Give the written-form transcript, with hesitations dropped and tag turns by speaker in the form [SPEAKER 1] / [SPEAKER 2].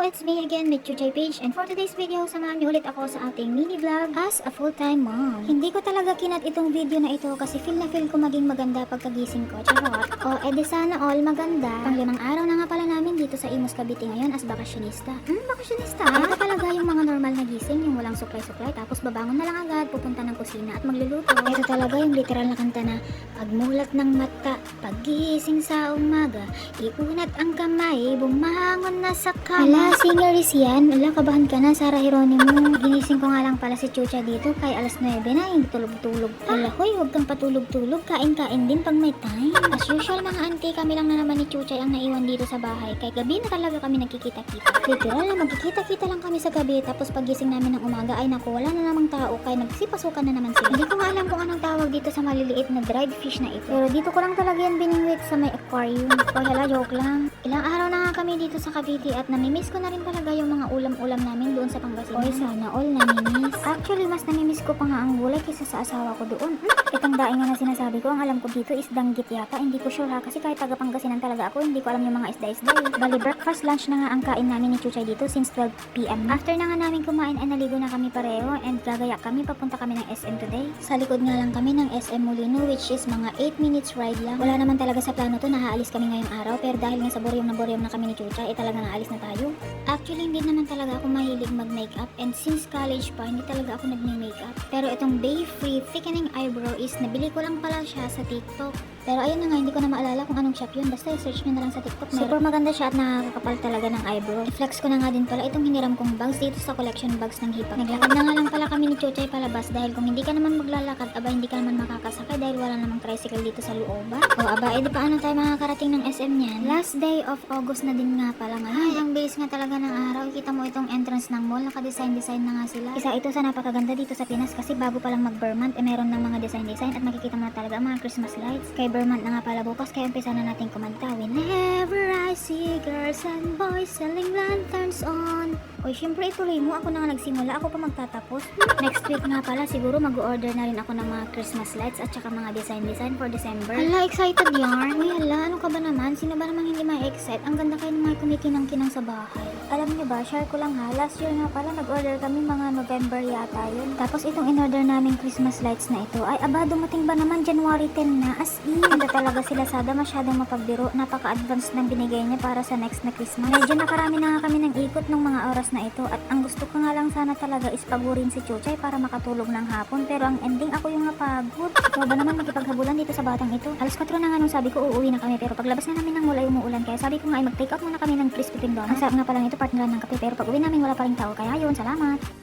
[SPEAKER 1] it's me again, with Chuchay Page, and for today's video, samahan niyo ulit ako sa ating mini vlog as a full-time mom. Hindi ko talaga kinat itong video na ito kasi feel na feel ko maging maganda pagkagising ko. Charot. O edi sana all maganda. Pang 5 araw na nga pala namin dito sa Imus Cavite ngayon as bakasyonista. Bakasyonista? Ito talaga yung mga normal na gising, yung walang suklay-suklay, tapos babangon na lang agad, pupunta ng kusina at magluluto. Ito talaga yung literal na kanta na pagmulat ng mata, paggising sa umaga, iunat ang kamay, bumangon na sa kama. Hala, singer is yan. Ala, kabahan ka na, Sarah Geronimo. Ginising ko nga lang pala si Chucha dito kay alas 9 na, hindi tulog-tulog. Hala, hoy, huwag kang patulog-tulog, kain-kain din pag may time. As usual mga auntie, kami lang na naman ni Chuchay ang naiwan dito sa bahay. Kay gabi na talaga kami nagkikita-kita. Literal na magkikita-kita lang kami sa gabi, tapos pagising namin ng umaga ay naku, wala na namang tao kay nagsipasukan na naman sila. Hindi ko nga alam kung anong tawag dito sa maliliit na dried fish na ito. Pero dito ko lang talaga yan biningwit sa may aquarium. O hala, joke lang. Ilang araw na nga kami dito sa Cavite at namimiss ko na rin talaga yung mga ulam-ulam namin doon sa Pangasinan. Oy, sana all namimiss. Actually, mas namimiss ko pa nga ang gulay kaysa sa asawa ko doon. Itong daing nga na sinasabi ko, ang alam ko dito is danggit yata. Hindi ko sure ha, kasi kahit taga Pangasinan talaga ako, hindi ko alam yung mga isda-isda. Bali, breakfast, lunch na nga ang kain namin ni Chuchay dito since 12 PM. After na nga namin kumain ay naligo na kami pareho and gagaya kami, papunta kami ng SM today. Sa likod nga lang kami ng SM Molino, which is mga 8 minutes ride lang. Wala naman talaga sa plano to, nahaalis kami ngayong araw, pero dahil nga sa boryong na kami ni Chuchay, talaga naalis na tayo. Actually, hindi naman talaga ako mahilig mag-makeup, and since college pa, hindi talaga ako nag-makeup. Pero itong Bay Free Thickening Eyebrow is nabili ko lang pala siya sa TikTok. Pero ayun na nga, hindi ko na maalala kung anong shop yun. Basta i-search nyo na lang sa TikTok. Super maganda siya at nakakapal talaga ng eyebrow. I-flex ko na nga din pala itong hiniram kong bags dito sa collection bags ng Hipak. Naglakad na nga lang pala kami ni Chuchay palabas dahil kung hindi ka naman maglalakad, aba hindi ka naman makakasakay dahil wala namang tricycle dito sa looba. O aba, edi paano tayo makakarating ng SM niyan? Last day of August na din nga pala nga. Ay, ang bilis nga talaga ng araw. Kita mo itong entrance ng mall, naka-design na nga sila. Isa ito sa napakaganda dito sa Pinas kasi bago pa lang mag-Vermont, meron ng mga design at makikita mo na talaga ang mga Christmas lights. Kay Vermont na nga pala bukas, kaya umpisa na natin kumanta. Whenever I see girls and boys selling lanterns on. Oy, syempre ituloy mo. Ako na nga nagsimula, ako pa magtatapos. Next week nga pala, siguro mag-order na rin ako ng mga Christmas lights at saka mga design for December. Hala, excited yarn. Uy, hala, ano ka ba naman? Sino ba namang hindi ma-excite? Ang ganda kayo ng mga kumikinang-kinang sa bahay. Alam niyo ba, share ko lang ha, last year nga pala nag-order kami mga November yata yun. Tapos itong in-order namin Christmas lights na ito, ay aba, dumating ba naman January 10 na? As in, ganda talaga sila Sada, masyadong mapagbiro. Napaka-advance ng binigay niya para sa next na Christmas. Medyo nakarami na nga kami ng ikot ng mga oras na ito at ang gusto ko nga lang sana talaga is pagurin si Chuchay para makatulog ng hapon, pero ang ending ako yung napagod. Ikaw ba naman makipaghabulan dito sa batang ito? Alas 4 na nga nung sabi ko uuwi na kami, pero paglabas na namin ng mall ay umuulan, kaya sabi ko nga ay mag-take out muna kami ng Krispy Kreme donuts. Ang sarap nga pala nito, partner ng kape, pero pag uwi namin wala pa ring tao, kaya yun, salamat.